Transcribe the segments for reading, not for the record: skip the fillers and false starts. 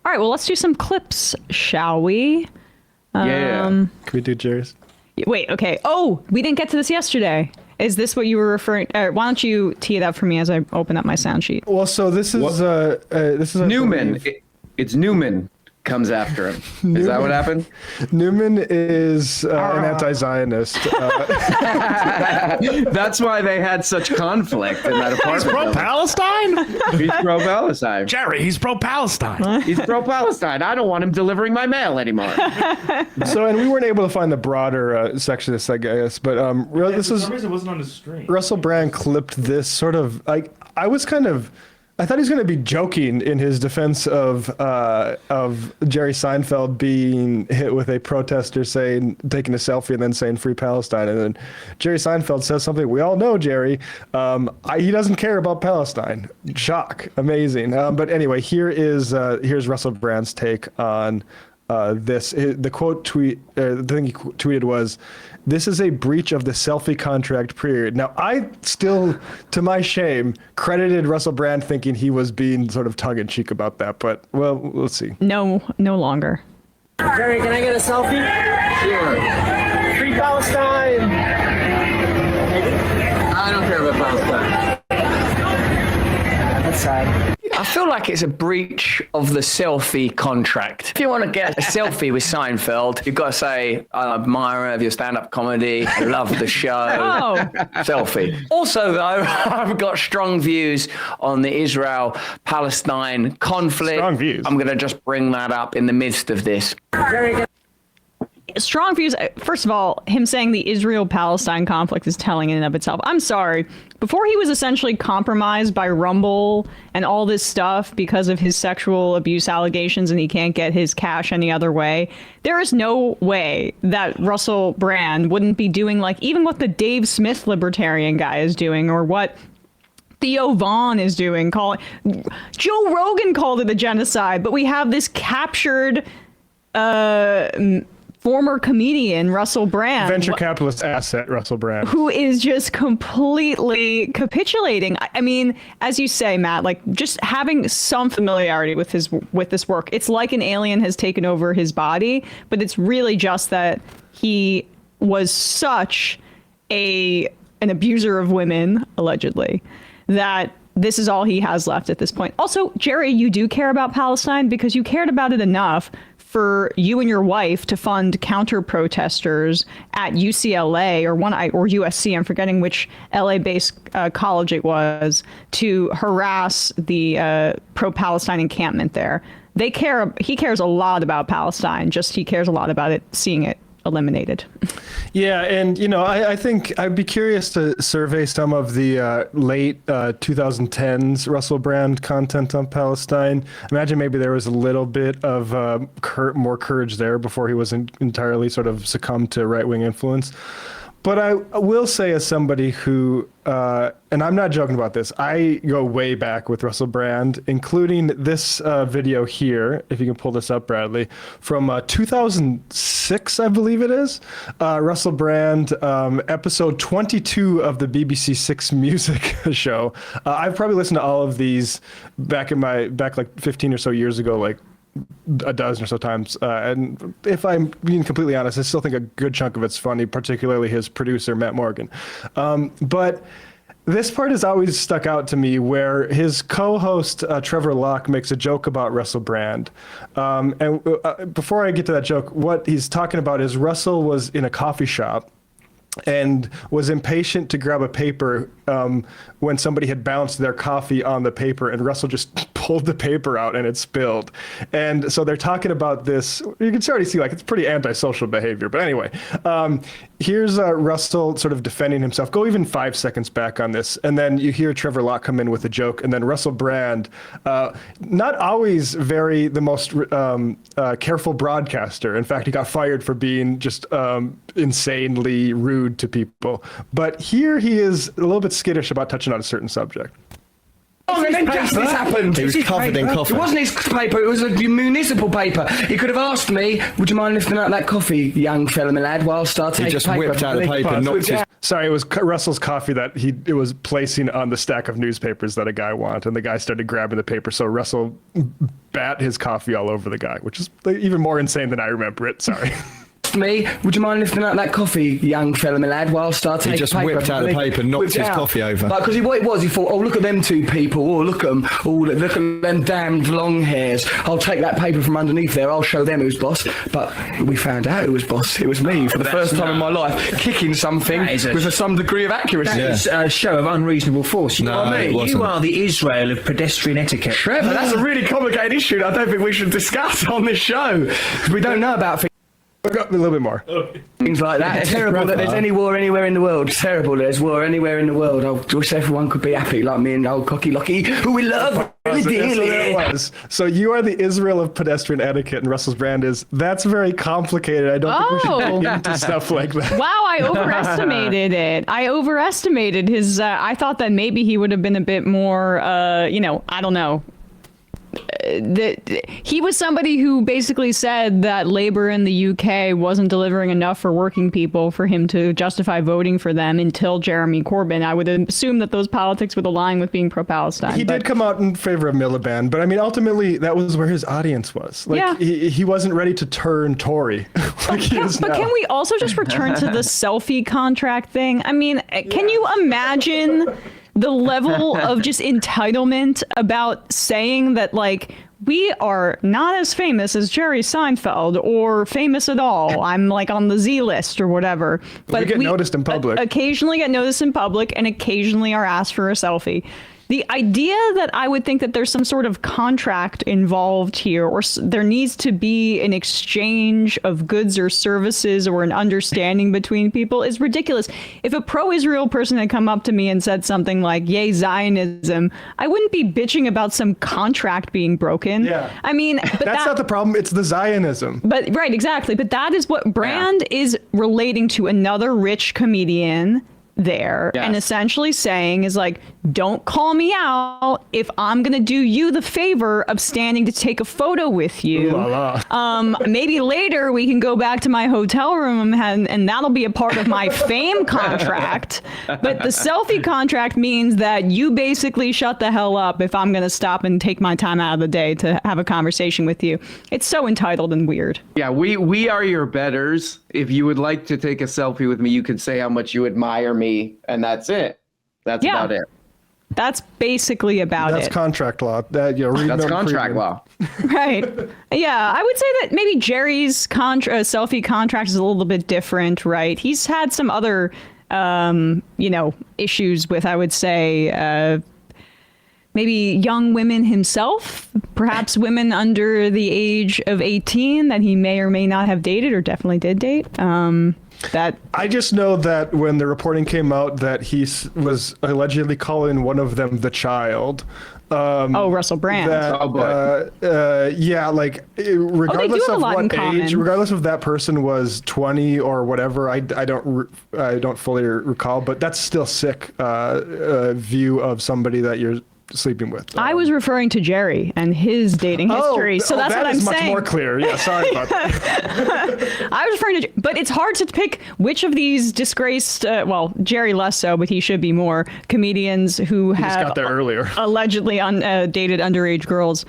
All right, well, let's do some clips, shall we? Yeah. Can we do Jerry's? Wait, okay. Oh, we didn't get to this yesterday. Is this what you were referring? Why don't you tee it up for me as I open up my sound sheet? Well, so this is Newman. It's Newman comes after him. Is that what happened? Newman is an anti-Zionist. That's why they had such conflict in that apartment. He's pro-Palestine? He's pro-Palestine. Jerry, he's pro-Palestine. He's pro-Palestine. I don't want him delivering my mail anymore. So, and we weren't able to find the broader section of this, I guess, but this For is some reason, it wasn't on his screen. Russell Brand clipped this sort of I thought he was going to be joking in his defense of Jerry Seinfeld being hit with a protester taking a selfie and then saying "Free Palestine," and then Jerry Seinfeld says something we all know. Jerry, he doesn't care about Palestine. Shock, amazing. But anyway, here's Russell Brand's take on this. The thing he tweeted was, "This is a breach of the selfie contract period." Now, I still, to my shame, credited Russell Brand thinking he was being sort of tongue-in-cheek about that, but, well, let's see. No longer. Jerry, can I get a selfie? Sure. Free Palestine! I don't care about Palestine. That's sad. I feel like it's a breach of the selfie contract. If you want to get a selfie with Seinfeld, you've got to say, I'm an admirer of your stand-up comedy. I love the show. Oh. Selfie. Also, though, I've got strong views on the Israel-Palestine conflict. Strong views. I'm going to just bring that up in the midst of this. Jerry, Strong views. First of all, him saying the Israel-Palestine conflict is telling in and of itself. I'm sorry. Before he was essentially compromised by Rumble and all this stuff because of his sexual abuse allegations and he can't get his cash any other way, there is no way that Russell Brand wouldn't be doing like even what the Dave Smith libertarian guy is doing or what Theo Vaughn is doing. Joe Rogan called it a genocide, but we have this captured former comedian Russell Brand, Venture capitalist asset Russell Brand, who is just completely capitulating. I mean, as you say, Matt, like just having some familiarity with this work, it's like an alien has taken over his body, but it's really just that he was such an abuser of women, allegedly, that this is all he has left at this point. Also, Jerry, you do care about Palestine because you cared about it enough for you and your wife to fund counter protesters at UCLA or USC, I'm forgetting which LA-based college it was, to harass the pro-Palestine encampment there. He cares a lot about Palestine, just he cares a lot about it, seeing it eliminated. Yeah, and I think I'd be curious to survey some of the late 2010s Russell Brand content on Palestine. Imagine maybe there was a little bit of more courage there before he was entirely sort of succumbed to right-wing influence. But I will say, as somebody who, and I'm not joking about this, I go way back with Russell Brand, including this video here, if you can pull this up, Bradley, from 2006, I believe it is. Russell Brand, episode 22 of the BBC Six Music show. I've probably listened to all of these back like 15 or so years ago, like a dozen or so times, and if I'm being completely honest, I still think a good chunk of it's funny, particularly his producer Matt Morgan, but this part has always stuck out to me where his co-host Trevor Locke makes a joke about Russell Brand, and before I get to that joke, what he's talking about is Russell was in a coffee shop and was impatient to grab a paper when somebody had bounced their coffee on the paper, and Russell just pulled the paper out and it spilled. And so they're talking about this. You can already see like it's pretty antisocial behavior. But anyway, here's Russell sort of defending himself. Go even 5 seconds back on this. And then you hear Trevor Locke come in with a joke. And then Russell Brand, not always the most careful broadcaster. In fact, he got fired for being just insanely rude to people. But here he is a little bit skittish about touching on a certain subject. and then justice happened. He was covered in It coffee. wasn't his paper, it was a municipal paper. He could have asked me, would you mind lifting out that coffee, young fella, my lad, whilst I take He just paper? whipped out the paper, knocked his... Sorry, it was Russell's coffee that it was placing on the stack of newspapers that a guy wanted, and the guy started grabbing the paper. So Russell bat his coffee all over the guy, which is even more insane than I remember it. Sorry. Me, would you mind lifting out that coffee, young fella, my lad, whilst I take He just paper? whipped out the paper, knocked Whipped his out. coffee over. Like, because what it was, he thought, oh, look at them two people, oh, look at them, oh, look at them damned long hairs. I'll take that paper from underneath there, I'll show them who's boss. But we found out who was boss. It was me, for the first time in my life, kicking something with some degree of accuracy. Yeah. It's a show of unreasonable force. You, No, know what I it mean? wasn't. You are the Israel of pedestrian etiquette. Trevor, that's a really complicated issue that I don't think we should discuss on this show. 'Cause we don't know about A little bit more. things like that. It's terrible that there's any war anywhere in the world. It's terrible that there's war anywhere in the world. I wish everyone could be happy like me and old Cocky Locky, who we love really That's what it dearly. was. So you are the Israel of pedestrian etiquette, and Russell's brand is, that's very complicated. I don't think we should get into stuff like that. Wow, I overestimated it. I overestimated his. I thought that maybe he would have been a bit more, I don't know. He was somebody who basically said that Labour in the UK wasn't delivering enough for working people for him to justify voting for them until Jeremy Corbyn. I would assume that those politics would align with being pro-Palestine. He did come out in favor of Miliband, but I mean, ultimately, that was where his audience was. Like, Yeah. he wasn't ready to turn Tory like he is But now. can we also just return to the selfie contract thing? I mean, can you imagine the level of just entitlement about saying that, like, we are not as famous as Jerry Seinfeld or famous at all. I'm like on the Z list or whatever. But we get noticed in public. Occasionally get noticed in public and occasionally are asked for a selfie. The idea that I would think that there's some sort of contract involved here, or there needs to be an exchange of goods or services or an understanding between people is ridiculous. If a pro-Israel person had come up to me and said something like, yay, Zionism, I wouldn't be bitching about some contract being broken. Yeah. I mean, but That's not the problem. It's the Zionism. But right, exactly. But that is what Brand is relating to another rich comedian there, and essentially saying is like, don't call me out if I'm gonna do you the favor of standing to take a photo with you. Ooh la la. Maybe later we can go back to my hotel room and that'll be a part of my fame contract. But the selfie contract means that you basically shut the hell up if I'm gonna stop and take my time out of the day to have a conversation with you. It's so entitled and weird. Yeah, we are your betters. If you would like to take a selfie with me, you can say how much you admire me, and that's it. That's about it. That's basically about That's it. contract law. Read That's Milton contract Friedman. law. Right. Yeah, I would say that maybe Jerry's selfie contract is a little bit different, right? He's had some other, issues with, I would say, maybe young women himself, perhaps women under the age of 18 that he may or may not have dated or definitely did date. I just know that when the reporting came out that he was allegedly calling one of them the child. Russell Brand. Regardless have a of lot in what age, common. regardless if that person was 20 or whatever, I don't fully recall, but that's still sick view of somebody that you're sleeping with. I was referring to Jerry and his dating history, so that's what I'm that is saying. much more clear. Yeah, sorry about that. I was referring to, but it's hard to pick which of these disgraced, Jerry less so, but he should be more, comedians who Just have got there earlier. allegedly dated underage girls.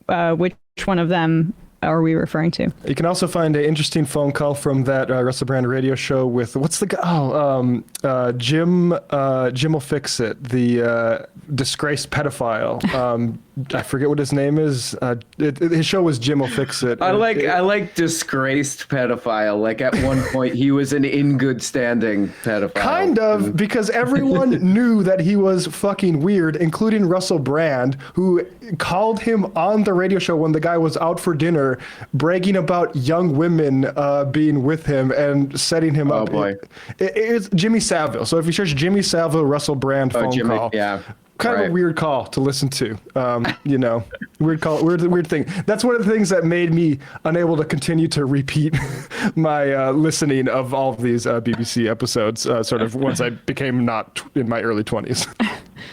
Which one of them are we referring to? You can also find an interesting phone call from that Russell Brand radio show with, what's the guy? Jim will fix it. The disgraced pedophile. I forget what his name is. His show was Jim will fix it. I like disgraced pedophile. Like at one point he was an in good standing pedophile. Kind of, because everyone knew that he was fucking weird, including Russell Brand, who called him on the radio show when the guy was out for dinner, bragging about young women being with him and setting him up. Oh boy. It's Jimmy Savile. So if you search Jimmy Savile, Russell Brand phone call. Yeah. Kind of a weird call to listen to, weird call, weird thing. That's one of the things that made me unable to continue to repeat my listening of all of these BBC episodes, sort of once I became not in my early 20s.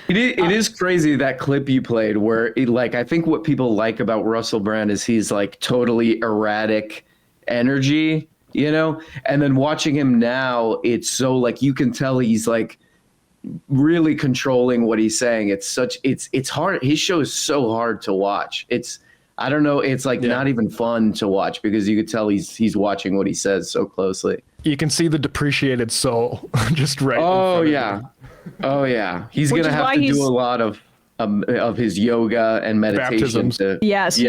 It is crazy, that clip you played where I think what people like about Russell Brand is he's like totally erratic energy, and then watching him now, it's so like you can tell he's like really controlling what he's saying. It's hard. His show is so hard to watch. I don't know. It's like not even fun to watch because you could tell he's watching what he says so closely. You can see the depreciated soul just right. Oh yeah. Oh yeah. He's going to have to do a lot of his yoga and meditation. Yes.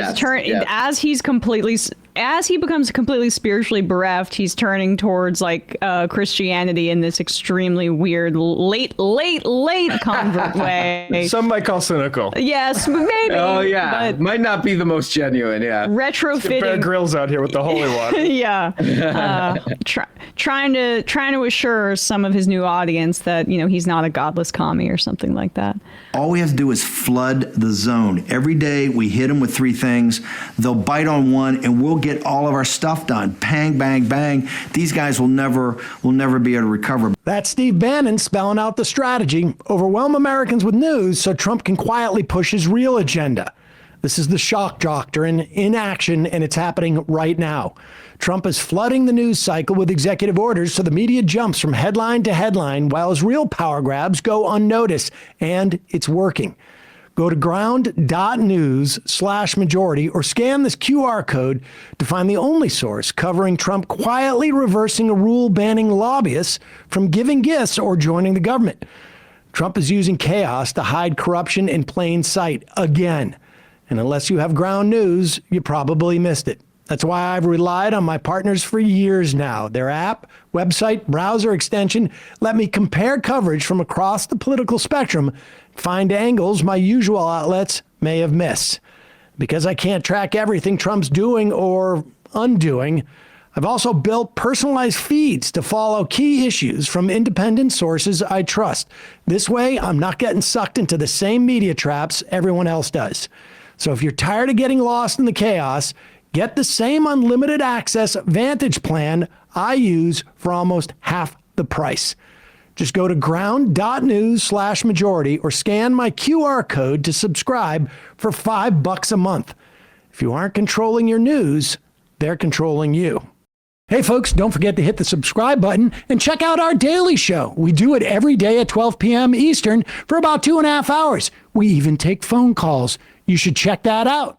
As he becomes completely spiritually bereft, he's turning towards like Christianity in this extremely weird late convert way. Some might call cynical. Yes, maybe. Oh yeah, but might not be the most genuine. Yeah, retrofitting. Bear Grylls out here with the holy water. Yeah, trying to assure some of his new audience that he's not a godless commie or something like that. All we have to do is flood the zone. Every day we hit them with 3 things. They'll bite on one, and we'll get all of our stuff done. Bang, bang, bang. These guys will never be able to recover. That's Steve Bannon spelling out the strategy. Overwhelm Americans with news so Trump can quietly push his real agenda. This is the shock doctrine in action, and it's happening right now. Trump is flooding the news cycle with executive orders so the media jumps from headline to headline while his real power grabs go unnoticed, and it's working. Go to ground.news/majority or scan this QR code to find the only source covering Trump quietly reversing a rule banning lobbyists from giving gifts or joining the government. Trump is using chaos to hide corruption in plain sight again. And unless you have ground news, you probably missed it. That's why I've relied on my partners for years now. Their app, website, browser extension let me compare coverage from across the political spectrum, find angles my usual outlets may have missed. Because I can't track everything Trump's doing or undoing, I've also built personalized feeds to follow key issues from independent sources I trust. This way, I'm not getting sucked into the same media traps everyone else does. So if you're tired of getting lost in the chaos, get the same unlimited access Vantage plan I use for almost half the price. Just go to ground.news/majority or scan my QR code to subscribe for $5 a month. If you aren't controlling your news, they're controlling you. Hey folks, don't forget to hit the subscribe button and check out our daily show. We do it every day at 12 p.m. Eastern for about 2.5 hours. We even take phone calls. You should check that out.